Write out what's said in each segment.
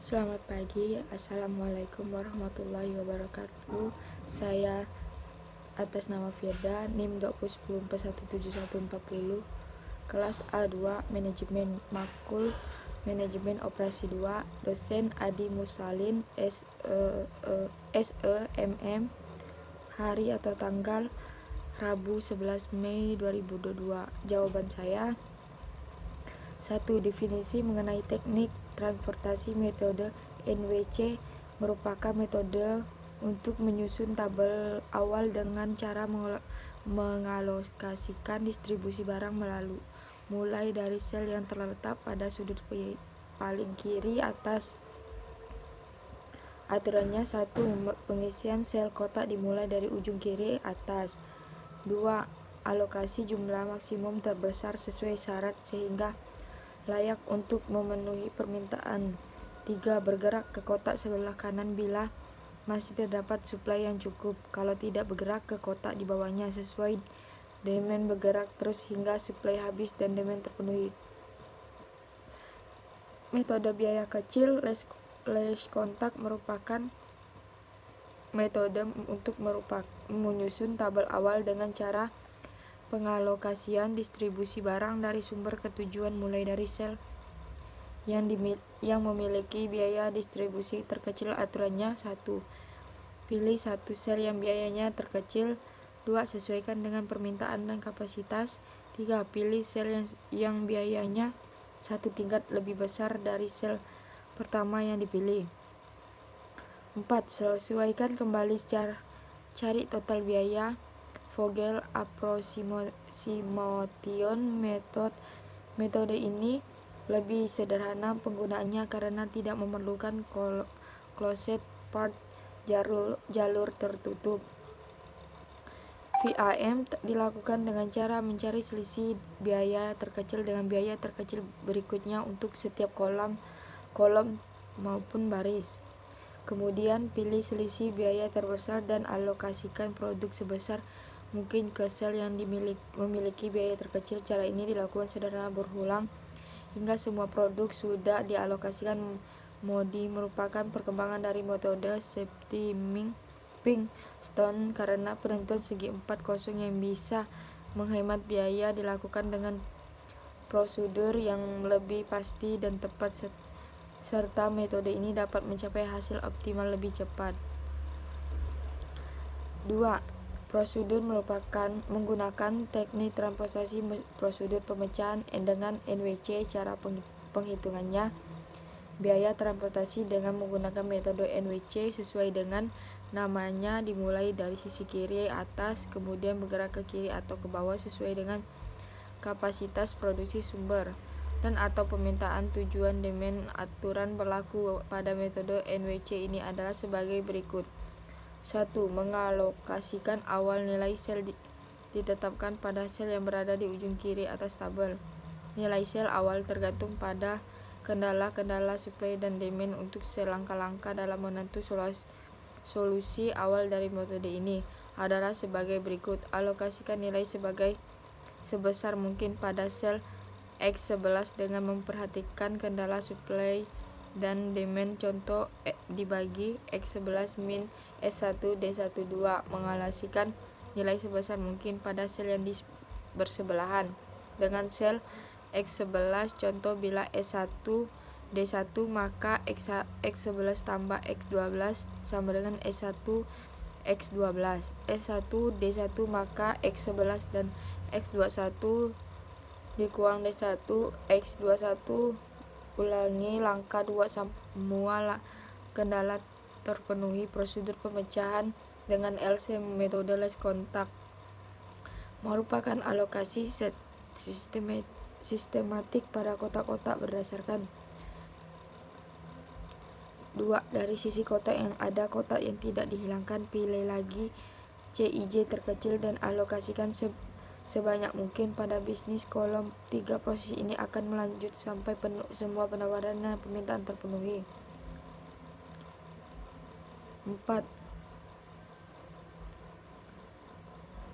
Selamat pagi, Assalamualaikum warahmatullahi wabarakatuh. Saya atas nama Firda, NIM 2010417140, kelas A2, Manajemen Makul, Manajemen Operasi 2, dosen Adi Musalin, SEMM, hari atau tanggal Rabu 11 Mei 2022. Jawaban saya: 1. Definisi mengenai teknik transportasi. Metode NWC merupakan metode untuk menyusun tabel awal dengan cara mengalokasikan distribusi barang mulai dari sel yang terletak pada sudut paling kiri atas. Aturannya: 1. Pengisian sel kotak dimulai dari ujung kiri atas. 2. Alokasi jumlah maksimum terbesar sesuai syarat sehingga layak untuk memenuhi permintaan. 3. Bergerak ke kotak sebelah kanan bila masih terdapat suplai yang cukup. Kalau tidak, bergerak ke kotak di bawahnya sesuai demand, bergerak terus hingga suplai habis dan demand terpenuhi. Metode biaya kecil less kontak merupakan metode untuk menyusun tabel awal dengan cara pengalokasian distribusi barang dari sumber ke tujuan mulai dari sel yang memiliki biaya distribusi terkecil. Aturannya: 1. Pilih satu sel yang biayanya terkecil. 2. Sesuaikan dengan permintaan dan kapasitas. 3. Pilih sel yang biayanya satu tingkat lebih besar dari sel pertama yang dipilih. 4. Sesuaikan kembali cari total biaya. Vogel Approximation Method. Metode ini lebih sederhana penggunaannya karena tidak memerlukan closed path, jalur tertutup. VAM dilakukan dengan cara mencari selisih biaya terkecil dengan biaya terkecil berikutnya untuk setiap kolom maupun baris. Kemudian pilih selisih biaya terbesar dan alokasikan produk sebesar mungkin ke sel yang memiliki biaya terkecil. Cara ini dilakukan sederhana berulang hingga semua produk sudah dialokasikan. Modi merupakan perkembangan dari metode stepping stone karena penentuan segi 4 kosong yang bisa menghemat biaya dilakukan dengan prosedur yang lebih pasti dan tepat, serta metode ini dapat mencapai hasil optimal lebih cepat. 2. Prosedur menggunakan teknik transportasi. Prosedur pemecahan dengan NWC. Cara penghitungannya: biaya transportasi dengan menggunakan metode NWC sesuai dengan namanya dimulai dari sisi kiri atas, kemudian bergerak ke kiri atau ke bawah sesuai dengan kapasitas produksi sumber dan atau permintaan tujuan demand. Aturan berlaku pada metode NWC ini adalah sebagai berikut. 1. Mengalokasikan awal nilai sel ditetapkan pada sel yang berada di ujung kiri atas tabel. Nilai sel awal tergantung pada kendala suplai dan demand. Untuk selangkah-langkah dalam menentu solusi awal dari metode ini adalah sebagai berikut. Alokasikan nilai sebesar mungkin pada sel X11 dengan memperhatikan kendala suplai dan demand. Contoh dibagi X11 min S1 D12. Mengalokasikan nilai sebesar mungkin pada sel yang bersebelahan dengan sel X11. Contoh, bila S1 D1 maka X11 tambah X12 sama dengan S1 X12. S1 D1 maka X11 dan X21 dikurang D1 X21. Ulangi langkah 2 semua kendala terpenuhi. Prosedur pemecahan dengan LC. Metode less kontak merupakan alokasi sistematik pada kotak-kotak berdasarkan 2. Dari sisi kotak yang ada, kotak yang tidak dihilangkan. Pilih lagi CIJ terkecil dan alokasikan sebanyak mungkin pada bisnis kolom 3. Proses ini akan melanjut sampai semua penawaran dan permintaan terpenuhi. 4.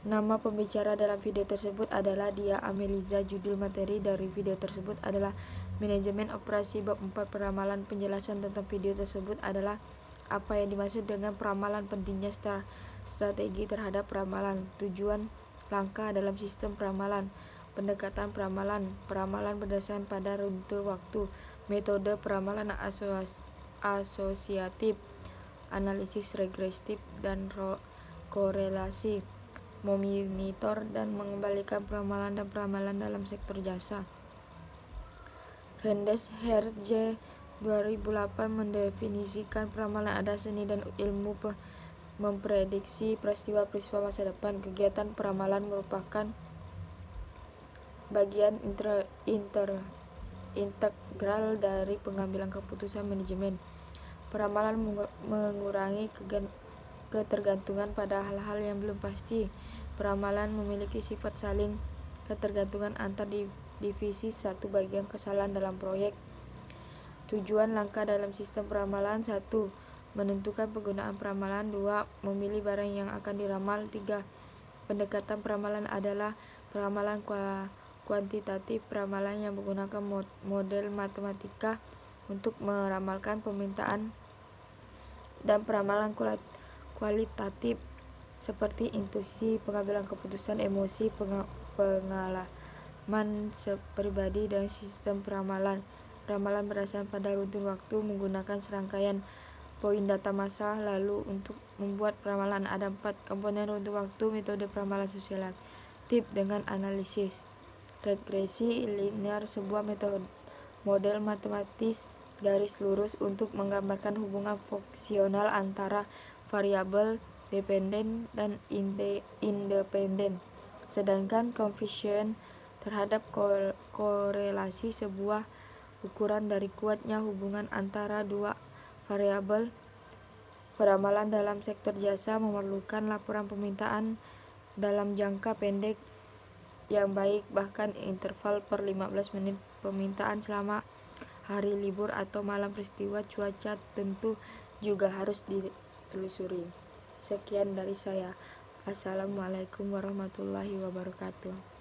Nama pembicara dalam video tersebut adalah Dia Ameliza. Judul materi dari video tersebut adalah Manajemen operasi bab 4 peramalan. Penjelasan tentang video tersebut adalah apa yang dimaksud dengan peramalan, pentingnya strategi terhadap peramalan, tujuan langkah dalam sistem peramalan, pendekatan peramalan, peramalan berdasarkan pada runtuh waktu, metode peramalan asosiatif, analisis regresif dan korelasi, memonitor dan mengembalikan peramalan dan peramalan dalam sektor jasa. Rendes Herje 2008 mendefinisikan peramalan ada seni dan ilmu memprediksi peristiwa-peristiwa masa depan. Kegiatan peramalan merupakan bagian integral dari pengambilan keputusan manajemen. Peramalan mengurangi ketergantungan pada hal-hal yang belum pasti. Peramalan memiliki sifat saling ketergantungan antar divisi. Satu, bagian kesalahan dalam proyek. Tujuan langkah dalam sistem peramalan. 1. Menentukan penggunaan peramalan. 2. Memilih barang yang akan diramal. 3. Pendekatan peramalan adalah peramalan kuantitatif, peramalan yang menggunakan model matematika untuk meramalkan permintaan, dan peramalan kualitatif seperti intuisi, pengambilan keputusan, emosi, pengalaman pribadi, dan sistem peramalan. Peramalan berdasarkan pada runtun waktu menggunakan serangkaian poin data massa. Lalu untuk membuat peramalan ada 4 komponen runtun waktu. Metode peramalan sosialatif dengan analisis regresi linear, sebuah model matematis garis lurus untuk menggambarkan hubungan fungsional antara variabel dependen dan independen. Sedangkan koefisien terhadap korelasi, sebuah ukuran dari kuatnya hubungan antara dua variabel. Peramalan dalam sektor jasa memerlukan laporan permintaan dalam jangka pendek yang baik, bahkan interval per 15 menit permintaan selama hari libur atau malam. Peristiwa cuaca tentu juga harus ditelusuri. Sekian dari saya. Assalamualaikum warahmatullahi wabarakatuh.